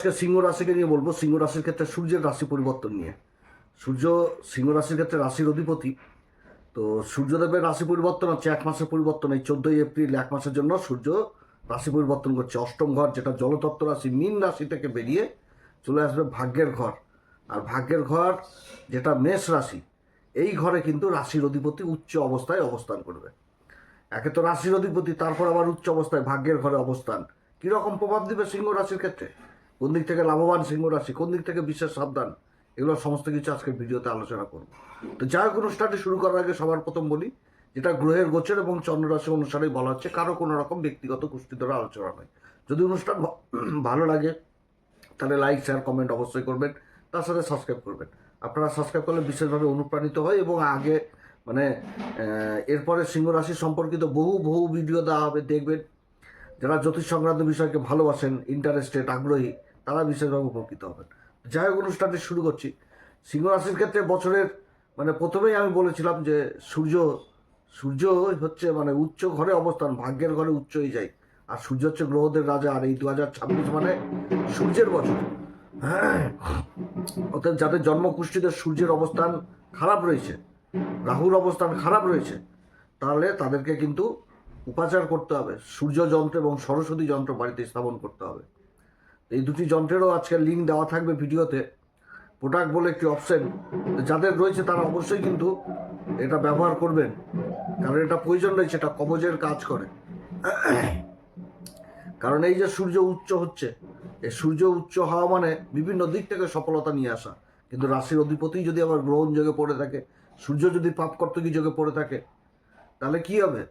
আজকে সিংহ রাশিকে নিয়ে বলবো। সিংহ রাশির ক্ষেত্রে সূর্যের রাশি পরিবর্তন নিয়ে। সূর্য সিংহ রাশির ক্ষেত্রে রাশির অধিপতি। তো সূর্যদেবের রাশি পরিবর্তন হচ্ছে 1 মাসের পরিবর্তন। এই 14 এপ্রিল 1 মাসের জন্য সূর্য রাশি পরিবর্তন করছে। অষ্টম ঘর, যেটা জলতত্ত্ব রাশি, মীন রাশি থেকে বেরিয়ে চলে আসবে ভাগ্যের ঘর। আর ভাগ্যের ঘর যেটা মেষ রাশি, এই ঘরে কিন্তু রাশির অধিপতি উচ্চ অবস্থায় অবস্থান করবে। একে তো রাশির অধিপতি, তারপর আবার উচ্চ অবস্থায় ভাগ্যের ঘরে অবস্থান। কীরকম প্রভাব দিবে সিংহ রাশির ক্ষেত্রে? কোন দিক থেকে লাভবান সিংহ রাশি, কোন দিক থেকে বিশেষ সাবধান, এগুলো সমস্ত কিছু আজকের ভিডিওতে আলোচনা করব। তো যাই হোক, অনুষ্ঠানটি শুরু করার আগে সবার প্রথম বলি, যেটা গ্রহের গোচর এবং চন্দ্ররাশি অনুসারেই বলা হচ্ছে, কারো কোনো রকম ব্যক্তিগত কুষ্টি ধরে আলোচনা নয়। যদি অনুষ্ঠান ভালো লাগে তাহলে লাইক, শেয়ার, কমেন্ট অবশ্যই করবেন। তার সাথে সাবস্ক্রাইব করবেন। আপনারা সাবস্ক্রাইব করলে বিশেষভাবে অনুপ্রাণিত হয় এবং আগে মানে এরপরে সিংহ রাশি সম্পর্কিত বহু বহু ভিডিও দেওয়া হবে, দেখবেন। যারা জ্যোতিষ সংক্রান্ত বিষয়কে ভালোবাসেন, ইন্টারেস্টেড, আগ্রহী, তারা বিশেষভাবে উপকৃত হবেন। যাই হোক, অনুষ্ঠানটি শুরু করছি। সিংহ রাশির ক্ষেত্রে বছরের প্রথমেই আমি বলেছিলাম যে সূর্য হচ্ছে উচ্চ ঘরে অবস্থান, ভাগ্যের ঘরে উচ্চ হয়ে যায়। আর সূর্য হচ্ছে গ্রহদের রাজা। আর এই 2026 সূর্যের বছর। হ্যাঁ, অর্থাৎ যাদের জন্মকুষ্ঠিতে সূর্যের অবস্থান খারাপ রয়েছে, রাহুর অবস্থান খারাপ রয়েছে, তাহলে তাদেরকে কিন্তু উপাচার করতে হবে। সূর্য যন্ত্র এবং সরস্বতী যন্ত্র বাড়িতে স্থাপন করতে হবে। এই দুটি যন্ত্রেরও আজকে লিঙ্ক দেওয়া থাকবে ভিডিওতে। প্রোডাক্ট বলে একটি অপশন যাদের রয়েছে তারা অবশ্যই কিন্তু এটা ব্যবহার করবেন, কারণ এটা প্রয়োজন রয়েছে। এটা কবজের কাজ করে। কারণ এই যে সূর্য উচ্চ হচ্ছে, এই সূর্য উচ্চ হওয়া মানে বিভিন্ন দিক থেকে সফলতা নিয়ে আসা। কিন্তু রাশির অধিপতি যদি আবার গ্রহণ যোগে পড়ে থাকে, সূর্য যদি পাপকর্তকী যোগে পড়ে থাকে, তাহলে কি হবে?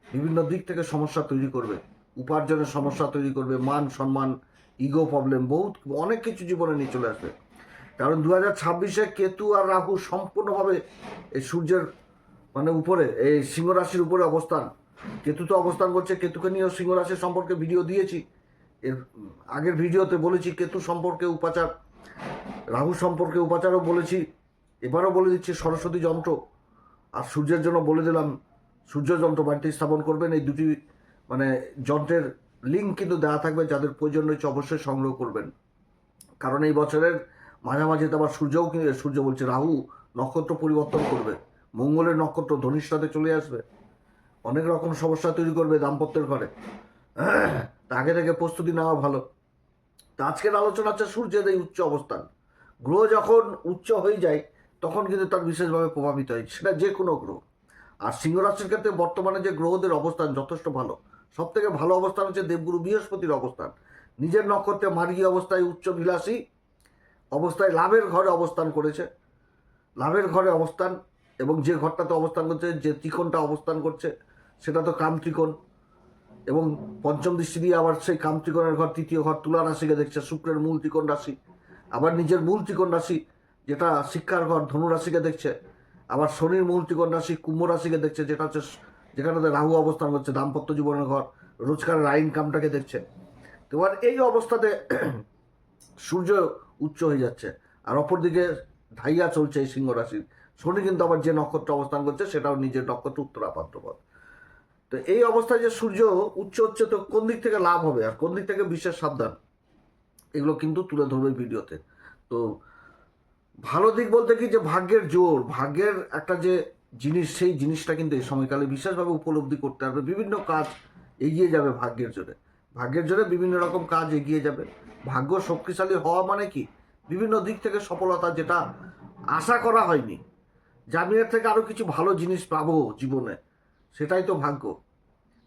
বিভিন্ন দিক থেকে সমস্যা তৈরি করবে। উপার্জনের সমস্যা তৈরি করবে, মান সম্মান, ইগো প্রবলেম, অনেক কিছু জীবনে নিয়ে চলে আসবে। কারণ 2026 কেতু আর রাহু সম্পূর্ণভাবে এই সূর্যের উপরে, এই সিংহ রাশির উপরে অবস্থান। কেতু তো অবস্থান করছে। কেতুকে নিয়েও সিংহ রাশির সম্পর্কে ভিডিও দিয়েছি। এর আগের ভিডিওতে বলেছি কেতু সম্পর্কে উপাচার, রাহু সম্পর্কে উপাচারও বলেছি। এবারও বলে দিচ্ছি সরস্বতী যন্ত্র। আর সূর্যের জন্য বলে দিলাম সূর্য যন্ত্র বাড়িতে স্থাপন করবেন। এই দুটি যন্ত্রের লিঙ্ক কিন্তু দেওয়া থাকবে। যাদের প্রয়োজন রয়েছে অবশ্যই সংগ্রহ করবেন। কারণ এই বছরের মাঝামাঝিতে আবার সূর্য বলছে রাহু নক্ষত্র পরিবর্তন করবে। মঙ্গলের নক্ষত্র ধনিষ্ঠাতে চলে আসবে। অনেক রকম সমস্যা তৈরি করবে দাম্পত্যের ঘরে। তা আগে থেকে প্রস্তুতি নেওয়া ভালো। তা আজকের আলোচনা হচ্ছে সূর্যের এই উচ্চ অবস্থান। গ্রহ যখন উচ্চ হয়ে যায় তখন কিন্তু তার বিশেষভাবে প্রভাবিত হয়, সেটা যে কোনো গ্রহ। আর সিংহ রাশির ক্ষেত্রে বর্তমানে যে গ্রহদের অবস্থান যথেষ্ট ভালো। সব থেকে ভালো অবস্থান হচ্ছে দেবগুরু বৃহস্পতির অবস্থান। নিজের নক্ষত্রে মার্গী অবস্থায় উচ্চ বিলাসী অবস্থায় লাভের ঘরে অবস্থান করেছে। লাভের ঘরে অবস্থান, এবং যে ঘরটাতে অবস্থান করছে, যে ত্রিকোণটা অবস্থান করছে, সেটা তো কাম ত্রিকোণ। এবং পঞ্চম দৃষ্টি দিয়ে আবার সেই কাম ত্রিকোণের ঘর, তৃতীয় ঘর তুলা রাশিকে দেখছে, শুক্রের মূল ত্রিকোণ রাশি। আবার নিজের মূল ত্রিকোণ রাশি যেটা শিক্ষার ঘর, ধনু রাশিকে দেখছে। আবার শনির মূল ত্রিকোণ রাশি কুম্ভ রাশিকে দেখছে, যেটা হচ্ছে যেখানে রাহু অবস্থান করছে, দাম্পত্য জীবনের ঘর, রোজগারের ইনকামটাকে দেখছে। তো এবার এই অবস্থাতে সূর্য উচ্চ হয়ে যাচ্ছে। আর অপরদিকে ঢাইয়া চলছে এই সিংহ রাশির। শনি কিন্তু আবার যে নক্ষত্র অবস্থান করছে সেটাও নিজের নক্ষত্র, উত্তরা ভাদ্রপদ। তো এই অবস্থায় যে সূর্য উচ্চ হচ্ছে, তো কোন দিক থেকে লাভ হবে আর কোন দিক থেকে বিশেষ সাবধান, এগুলো কিন্তু তুলে ধরবে ভিডিওতে। তো ভালো দিক বলতে কি, যে ভাগ্যের জোর, ভাগ্যের একটা যে জিনিস, সেই জিনিসটা কিন্তু এই সময়কালে বিশেষভাবে উপলব্ধি করতে হবে। বিভিন্ন কাজ এগিয়ে যাবে ভাগ্যের জোরে। ভাগ্যের জোরে বিভিন্ন রকম কাজ এগিয়ে যাবে। ভাগ্য শক্তিশালী হওয়া মানে কি, বিভিন্ন দিক থেকে সফলতা, যেটা আশা করা হয়নি, যে আমি এর থেকে আরও কিছু ভালো জিনিস পাবো জীবনে, সেটাই তো ভাগ্য।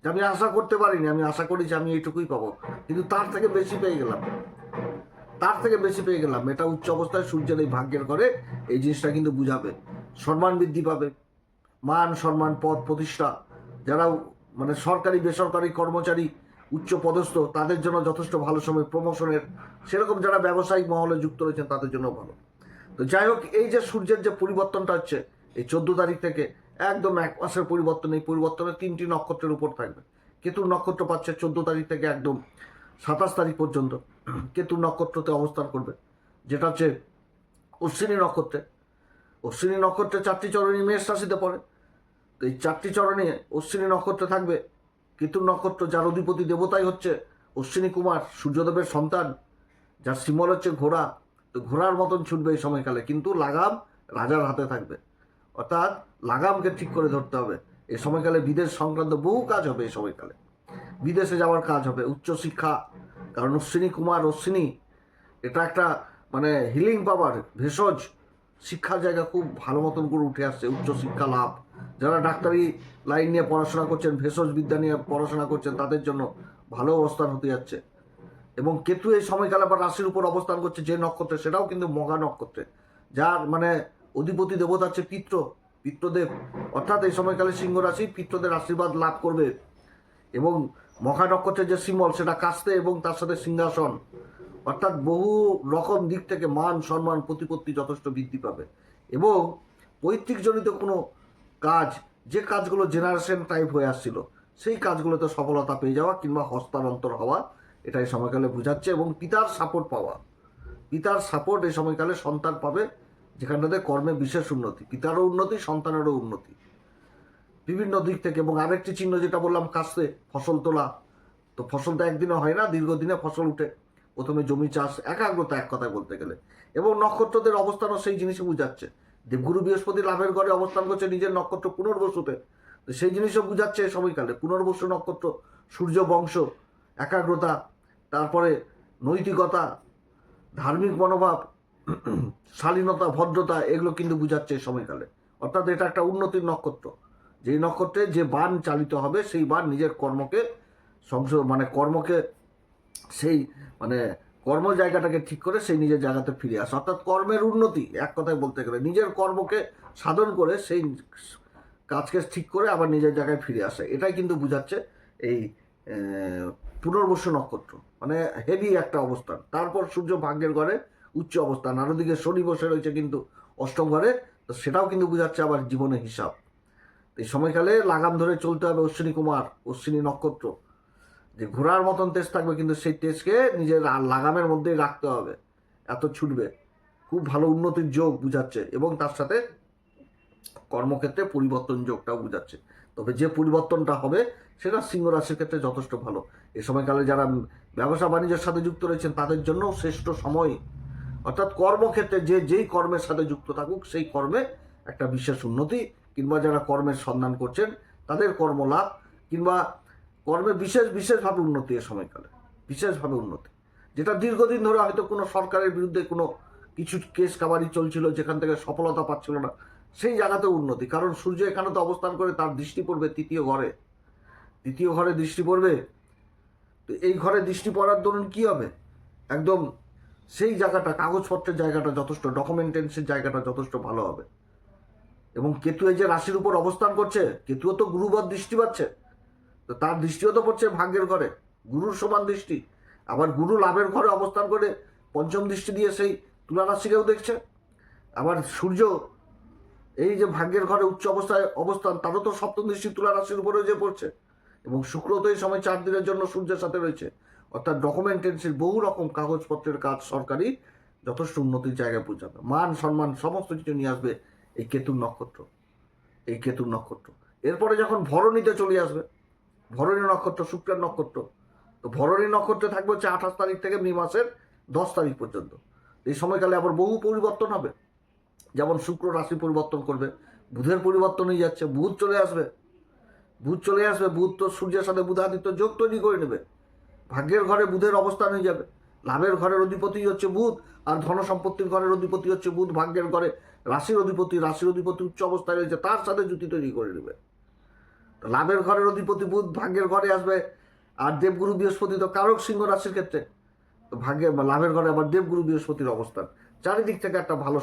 যে আমি আশা করতে পারিনি, আমি আশা করি যে আমি এইটুকুই পাবো, কিন্তু তার থেকে বেশি পেয়ে গেলাম, এটা উচ্চ অবস্থায় সূর্যের এই ভাগ্যের করে এই জিনিসটা কিন্তু বুঝাবে। সম্মান বৃদ্ধি পাবে, মান সম্মান, পদ প্রতিষ্ঠা। যারা সরকারি বেসরকারি কর্মচারী, উচ্চ পদস্থ, তাদের জন্য যথেষ্ট ভালো সময় প্রমোশনের। সেরকম যারা ব্যবসায়িক মহলে যুক্ত রয়েছেন তাদের জন্য ভালো। তো যাই হোক, এই যে সূর্যের যে পরিবর্তনটা হচ্ছে এই 14 তারিখ থেকে একদম 1 মাসের পরিবর্তন। এই পরিবর্তনে 3টি নক্ষত্রের উপর থাকবে। কেতুর নক্ষত্র পাচ্ছে 14 তারিখ থেকে একদম 27 তারিখ পর্যন্ত কেতুর নক্ষত্রতে অবস্থান করবে, যেটা হচ্ছে অশ্বিনী নক্ষত্রে। অশ্বিনী নক্ষত্রে 4টি চরণী মেষ রাশিতে পড়ে। তো এই 4টি চরণে অশ্বিনী নক্ষত্রে থাকবে কেতুর নক্ষত্র, যার অধিপতি দেবতাই হচ্ছে অশ্বিনী কুমার, সূর্যদেবের সন্তান। যার সিম্বল হচ্ছে ঘোড়া, তো ঘোড়ার মতন ছুটবে এই সময়কালে, কিন্তু লাগাম রাজার হাতে থাকবে। অর্থাৎ লাগামকে ঠিক করে ধরতে হবে। এই সময়কালে বিদেশ সংক্রান্ত বহু কাজ হবে। এই সময়কালে বিদেশে যাওয়ার কাজ হবে, উচ্চশিক্ষা, কারণ অশ্বিনী কুমার, অশ্বিনী এটা একটা মানে হিলিং পাওয়ার, ভেষজ শিক্ষার জায়গা খুব ভালো মতন করে উঠে আসছে, উচ্চশিক্ষা লাভ। যারা ডাক্তারি লাইন নিয়ে পড়াশোনা করছেন, ভেষজ বিদ্যা নিয়ে পড়াশোনা করছেন, তাদের জন্য ভালো অবস্থান হতে যাচ্ছে। এবং কেতু এই সময়কালে আবার রাশির উপর অবস্থান করছে যে নক্ষত্রে, সেটাও কিন্তু মঘা নক্ষত্রে, যার মানে অধিপতি দেবতা হচ্ছে পিতৃদেব। অর্থাৎ এই সময়কালে সিংহ রাশি পিতৃদের আশীর্বাদ লাভ করবে। এবং মঘা নক্ষত্রের যে সিম্বল সেটা কাস্তে এবং তার সাথে সিংহাসন, অর্থাৎ বহু রকম দিক থেকে মান সম্মান প্রতিপত্তি যথেষ্ট বৃদ্ধি পাবে। এবং পৈতৃকজনিত কোনো কাজ, যে কাজগুলো জেনারেশন টাইপ হয়ে আসছিল, সেই কাজগুলোতে সফলতা পেয়ে যাওয়া কিংবা হস্তান্তর হওয়া, এটা এই সময়কালে বোঝাচ্ছে। এবং পিতার সাপোর্ট পাওয়া, পিতার সাপোর্ট এই সময়কালে সন্তান পাবে, যেখানটাতে কর্মে বিশেষ উন্নতি, পিতারও উন্নতি, সন্তানেরও উন্নতি বিভিন্ন দিক থেকে। এবং আরেকটি চিহ্ন যেটা বললাম কাস্তে, ফসল তোলা, তো ফসল তো একদিনে হয় না, দীর্ঘদিনে ফসল উঠে। প্রথমে জমি চাষ, একাগ্রতা এক কথায় বলতে গেলে। এবং নক্ষত্রদের অবস্থানও সেই জিনিসই বোঝাচ্ছে। দেবগুরু বৃহস্পতি লাভের ঘরে অবস্থান করছে নিজের নক্ষত্র পুনর্বসুতে, তো সেই জিনিসও বোঝাচ্ছে এই সময়কালে। পুনর্বসু নক্ষত্র, সূর্য বংশ, একাগ্রতা, তারপরে নৈতিকতা, ধার্মিক মনোভাব, শালীনতা, ভদ্রতা, এগুলো কিন্তু বোঝাচ্ছে এই সময়কালে। অর্থাৎ এটা একটা উন্নতির নক্ষত্র, যেই নক্ষত্রে যে বান চালিত হবে, সেই বান নিজের কর্মকে মানে কর্মকে সেই মানে কর্ম জায়গাটাকে ঠিক করে সেই নিজের জায়গাতে ফিরে আসে। অর্থাৎ কর্মের উন্নতি, এক কথায় বলতে গেলে নিজের কর্মকে সাধন করে সেই কাজকে ঠিক করে আবার নিজের জায়গায় ফিরে আসে। এটাই কিন্তু বোঝাচ্ছে এই পুনর্বসু নক্ষত্র, মানে হেভি একটা অবস্থান। তারপর সূর্য ভাগ্যের ঘরে উচ্চ অবস্থান, আর ওদিকে শনি বসে রয়েছে কিন্তু অষ্টম ঘরে, তো সেটাও কিন্তু বোঝাচ্ছে আবার জীবনের হিসাব। এই সময়কালে লাগাম ধরে চলতে হবে। অশ্বিনী কুমার, অশ্বিনী নক্ষত্র, যে ঘোড়ার মতন তেজ থাকবে, কিন্তু সেই তেজকে নিজের লাগামের মধ্যেই রাখতে হবে, এত ছুটবে। খুব ভালো উন্নতির যোগ বুঝাচ্ছে। এবং তার সাথে কর্মক্ষেত্রে পরিবর্তন যোগটাও বুঝাচ্ছে। তবে যে পরিবর্তনটা হবে সেটা সিংহ রাশির ক্ষেত্রে যথেষ্ট ভালো। এই সময়কালে যারা ব্যবসা বাণিজ্যের সাথে যুক্ত রয়েছেন তাদের জন্য শ্রেষ্ঠ সময়। অর্থাৎ কর্মক্ষেত্রে যেই কর্মের সাথে যুক্ত থাকুক, সেই কর্মে একটা বিশেষ উন্নতি, কিংবা যারা কর্মের সন্ধান করছেন তাদের কর্মলাভ, কিংবা কর্মে বিশেষভাবে উন্নতি। এ সময়কালে বিশেষভাবে উন্নতি, যেটা দীর্ঘদিন ধরে হয়তো কোনো সরকারের বিরুদ্ধে কোনো কিছু কেস কাবারি চলছিল, যেখান থেকে সফলতা পাচ্ছিল না, সেই জায়গাতে উন্নতি। কারণ সূর্য এখানে তো অবস্থান করে, তার দৃষ্টি পড়বে তৃতীয় ঘরে দৃষ্টি পড়বে। তো এই ঘরে দৃষ্টি পড়ার দরুন কি হবে, একদম সেই জায়গাটা, কাগজপত্রের জায়গাটা যথেষ্ট, ডকুমেন্টেন্সের জায়গাটা যথেষ্ট ভালো হবে। এবং কেতু এই যে রাশির উপর অবস্থান করছে, কেতুও তো গুরুবর দৃষ্টি পাচ্ছে, তো তার দৃষ্টিও তো পড়ছে ভাগ্যের ঘরে, গুরুর সমান দৃষ্টি। আবার গুরু লাভের ঘরে অবস্থান করে পঞ্চম দৃষ্টি দিয়ে সেই তুলা রাশিকেও দেখছে। আবার সূর্য এই যে ভাগ্যের ঘরে উচ্চ অবস্থান, তারও তো সপ্তম দৃষ্টি তুলা রাশির উপরে যে পড়ছে। এবং শুক্র তো এই সময় 4 দিনের জন্য সূর্যের সাথে রয়েছে। অর্থাৎ ডকুমেন্টেন্সির বহু রকম কাগজপত্রের কাজ সরকারি যথেষ্ট উন্নতির জায়গায় পৌঁছাবে। মান সম্মান সমস্ত কিছু নিয়ে আসবে এই কেতুর নক্ষত্র। এরপরে যখন ভরণীতে চলে আসবে, ভরণী নক্ষত্র শুক্রের নক্ষত্র, তো ভরণী নক্ষত্রে থাকবে হচ্ছে 28 তারিখ থেকে মে মাসের 10 তারিখ পর্যন্ত। এই সময়কালে আবার বহু পরিবর্তন হবে। যেমন শুক্র রাশি পরিবর্তন করবে, বুধের পরিবর্তন হয়ে যাচ্ছে, বুধ চলে আসবে। বুধ তো সূর্যের সাথে বুধাদিত্য যোগ তৈরি করে নেবে। ভাগ্যের ঘরে বুধের অবস্থান হয়ে যাবে। লাভের ঘরের অধিপতি হচ্ছে বুধ, আর ধন সম্পত্তির ঘরের অধিপতি হচ্ছে বুধ। ভাগ্যের ঘরে রাশির অধিপতি উচ্চ অবস্থায় রয়েছে, তার সাথে জুতি তৈরি করে নেবে। লাভের ঘরের অধিপতি বুধ ভাগ্যের ঘরে আসবে, আর দেবগুরু বৃহস্পতি তো কারক সিংহ রাশির ক্ষেত্রে, তো লাভের ঘরে আবার দেবগুরু বৃহস্পতির অবস্থান। চারিদিক থেকে একটা ভালো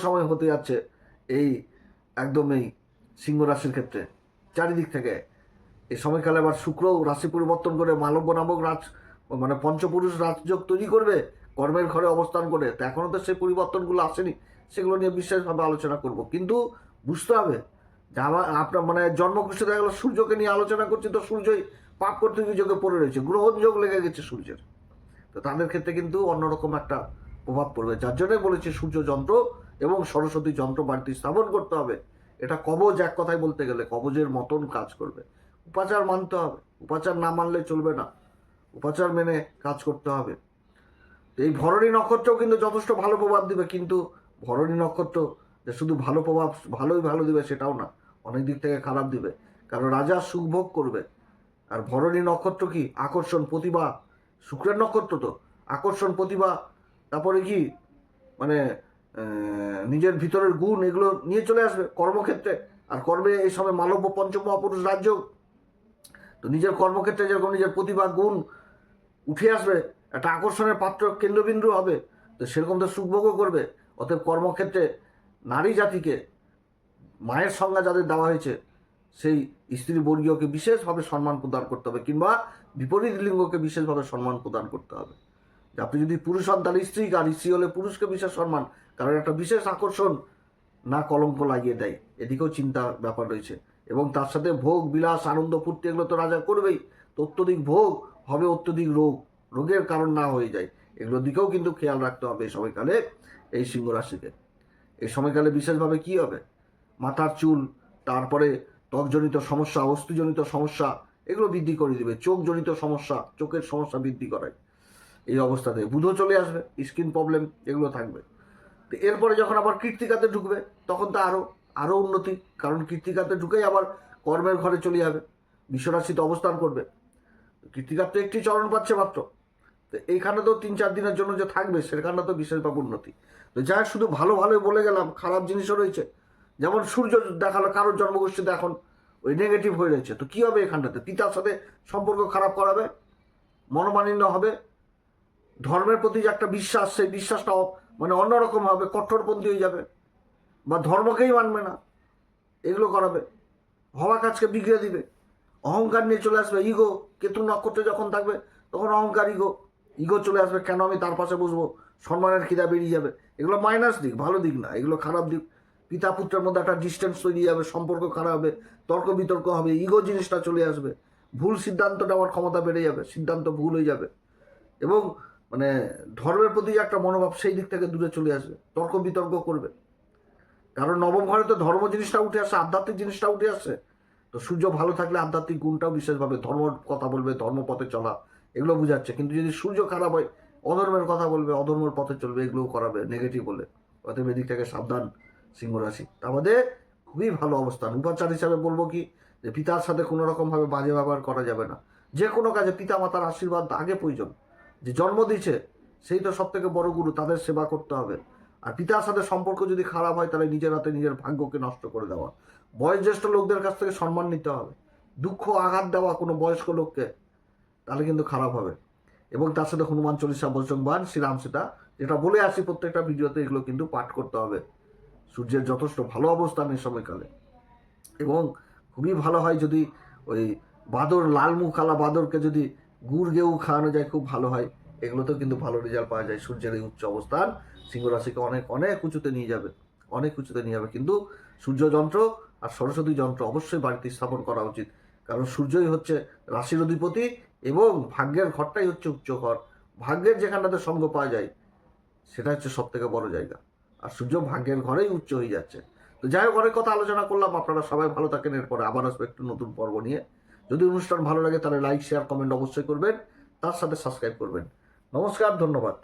সময় হতে যাচ্ছে এই একদম এই সিংহ রাশির ক্ষেত্রে। চারিদিক থেকে এই সময়কালে আবার শুক্র রাশি পরিবর্তন করে মালব্য নামক মানে পঞ্চপুরুষ রাজযোগ তৈরি করবে কর্মের ঘরে অবস্থান করে। তো এখনও তো সেই পরিবর্তনগুলো আসেনি, সেগুলো নিয়ে বিশেষভাবে আলোচনা করব। কিন্তু বুঝতে হবে যে আপনার মানে জন্মকুষ্ঠে দেখা গেলো সূর্যকে নিয়ে আলোচনা করছি, তো সূর্যই পাপ করতে যোগে পড়ে রয়েছে, গ্রহণ যোগ লেগে গেছে সূর্যের। তো তাদের ক্ষেত্রে কিন্তু অন্যরকম একটা প্রভাব পড়বে। যার জন্যই বলেছি সূর্য যন্ত্র এবং সরস্বতী যন্ত্র বাড়িতে স্থাপন করতে হবে। এটা কবচ, এক কথায় বলতে গেলে কবচের মতন কাজ করবে। উপাচার মানতে হবে, উপাচার না মানলে চলবে না, উপাচার মেনে কাজ করতে হবে। এই ভরণী নক্ষত্রও কিন্তু যথেষ্ট ভালো প্রভাব দিবে, কিন্তু ভরণী নক্ষত্র যে শুধু ভালো প্রভাব ভালো দিবে সেটাও না, অনেক দিক থেকে খারাপ দিবে। কারণ রাজা সুখভোগ করবে। আর ভরণী নক্ষত্র কি আকর্ষণ, প্রতিভা, শুক্রের নক্ষত্র তো আকর্ষণ, প্রতিভা, তারপরে কি মানে নিজের ভিতরের গুণ এগুলো নিয়ে চলে আসবে কর্মক্ষেত্রে। আর কর্মে এই সময় মালব্য পঞ্চম মহাপুরুষ রাজ্য, তো নিজের কর্মক্ষেত্রে যেরকম নিজের প্রতিভা গুণ উঠে আসবে, একটা আকর্ষণের পাত্র কেন্দ্রবিন্দু হবে, তো সেরকম তো সুখভোগও করবে। অতএব কর্মক্ষেত্রে নারী জাতিকে মায়ের সংজ্ঞা যাদের দেওয়া হয়েছে সেই স্ত্রী বর্গীয়কে বিশেষভাবে সম্মান প্রদান করতে হবে, কিংবা বিপরীত লিঙ্গকে বিশেষভাবে সম্মান প্রদান করতে হবে। আপনি যদি পুরুষ হন তাহলে স্ত্রীকে, আর স্ত্রী হলে পুরুষকে বিশেষ সম্মান, কারণ একটা বিশেষ আকর্ষণ না কলঙ্ক লাগিয়ে দেয়, এদিকেও চিন্তার ব্যাপার রয়েছে। এবং তার সাথে ভোগ বিলাস আনন্দ ফুর্তি এগুলো তো রাজা করবেই, তো অত্যধিক ভোগ হবে, অত্যধিক রোগের কারণ না হয়ে যায়, এগুলোর দিকেও কিন্তু খেয়াল রাখতে হবে এই সময়কালে এই সিংহ রাশিকে। এই সময়কালে বিশেষভাবে কি হবে, মাথার চুল, তারপরে ত্বকজনিত সমস্যা, অস্থিজনিত সমস্যা এগুলো বৃদ্ধি করে দিবে, চোখজনিত সমস্যা, চোখের সমস্যা বৃদ্ধি করায়। এই অবস্থাতে বুধও চলে আসবে, স্কিন প্রবলেম এগুলো থাকবে। তো এরপরে যখন আবার কৃত্তিকাতে ঢুকবে তখন তো আরও উন্নতি, কারণ কৃত্তিকাতে ঢুকেই আবার কর্মের ঘরে চলে যাবে, বিশ্বরাশিতে অবস্থান করবে। কৃত্তিকার তো একটি চরণ পাচ্ছে মাত্র, তো এইখানে তো 3-4 দিনের জন্য যে থাকবে সেখানে তো বিশেষভাবে উন্নতি। তো যাই শুধু ভালো বলে গেলাম, খারাপ জিনিসও রয়েছে। যেমন সূর্য দেখালো কারোর জন্মগোষ্ঠীতে এখন ওই নেগেটিভ হয়ে রয়েছে, তো কী হবে এখানটাতে, পিতার সাথে সম্পর্ক খারাপ করাবে, মনোমালিন্য হবে, ধর্মের প্রতি যে একটা বিশ্বাস সেই বিশ্বাসটাও মানে অন্যরকম হবে, কঠোরপন্থী হয়ে যাবে, বা ধর্মকেই মানবে না, এগুলো করাবে, হওয়া কাজকে বিগড়ে দিবে, অহংকার নিয়ে চলে আসবে, ইগো, কেতু নক্ষত্রে যখন থাকবে তখন অহংকার ইগো চলে আসবে, কেন আমি তার পাশে বসবো, সম্মানের খিদা বেরিয়ে যাবে। এগুলো মাইনাস দিক, ভালো দিক না, এগুলো খারাপ দিক। পিতা পুত্রের মধ্যে একটা ডিস্টেন্স তৈরি যাবে, সম্পর্ক খারাপ হবে, তর্ক বিতর্ক হবে, ইগো জিনিসটা চলে আসবে, ভুল সিদ্ধান্ত নেওয়ার ক্ষমতা বেড়ে যাবে, সিদ্ধান্ত ভুল হয়ে যাবে, এবং মানে ধর্মের প্রতি একটা মনোভাব সেই দিক থেকে দূরে চলে আসবে, তর্ক বিতর্ক করবে। কারণ নবম ঘরে তো ধর্ম জিনিসটা উঠে আসে, আধ্যাত্মিক জিনিসটা উঠে আসে, তো সূর্য ভালো থাকলে আধ্যাত্মিক গুণটাও বিশেষভাবে, ধর্মের কথা বলবে, ধর্মপথে চলা এগুলো বোঝাচ্ছে। কিন্তু যদি সূর্য খারাপ হয়, অধর্মের কথা বলবে, অধর্মের পথে চলবে, এগুলোও করাবে, নেগেটিভ বলে। অতএব এদিক থেকে সাবধান সিংহ রাশি। আমাদের খুবই ভালো অবস্থান। উপাচার হিসাবে বলবো কি, যে পিতার সাথে কোনো রকমভাবে বাজে ব্যবহার করা যাবে না। যে কোনো কাজে পিতা মাতার আশীর্বাদ আগে প্রয়োজন, যে জন্ম দিয়েছে সেই তো সব থেকে বড় গুরু, তাদের সেবা করতে হবে। আর পিতার সাথে সম্পর্ক যদি খারাপ হয় তাহলে নিজের হাতে নিজের ভাগ্যকে নষ্ট করে দেওয়া। বয়োজ্যেষ্ঠ লোকদের কাছ থেকে সম্মান নিতে হবে, দুঃখ আঘাত দেওয়া কোনো বয়স্ক লোককে তাহলে কিন্তু খারাপ হবে। এবং তার সাথে হনুমান চল্লিশা, বজরংবাণ, শ্রীরাম সীতা, যেটা বলে আসি প্রত্যেকটা ভিডিওতে, এগুলো কিন্তু পাঠ করতে হবে। সূর্যের যথেষ্ট ভালো অবস্থান এই সময়কালে, এবং খুবই ভালো হয় যদি ওই বাদর, লাল মুখ আলা বাদরকে যদি গুড় গেউ খাওয়ানো যায়, খুব ভালো হয়। এগুলোতেও কিন্তু ভালো রেজাল্ট পাওয়া যায়। সূর্যের এই উচ্চ অবস্থান সিংহ রাশিকে অনেক অনেক উঁচুতে নিয়ে যাবে, অনেক উঁচুতে নিয়ে যাবে। কিন্তু সূর্য যন্ত্র আর সরস্বতী যন্ত্র অবশ্যই বাড়িতে স্থাপন করা উচিত, কারণ সূর্যই হচ্ছে রাশির অধিপতি, এবং ভাগ্যের ঘরটাই হচ্ছে উচ্চ ঘর। ভাগ্যের যেখানটাতে সঙ্গ পাওয়া যায় সেটা হচ্ছে সব থেকে বড় জায়গা, আর সূর্য ভাগ্যের ঘরেই উচ্চ হয়ে যাচ্ছে। তো যাই হোক, অনেক কথা আলোচনা করলাম, আপনারা সবাই ভালো থাকেন। এরপরে আবার আসবে একটু নতুন পর্ব নিয়ে। যদি অনুষ্ঠান ভালো লাগে তাহলে লাইক, শেয়ার, কমেন্ট অবশ্যই করবেন, তার সাথে সাবস্ক্রাইব করবেন। নমস্কার, ধন্যবাদ।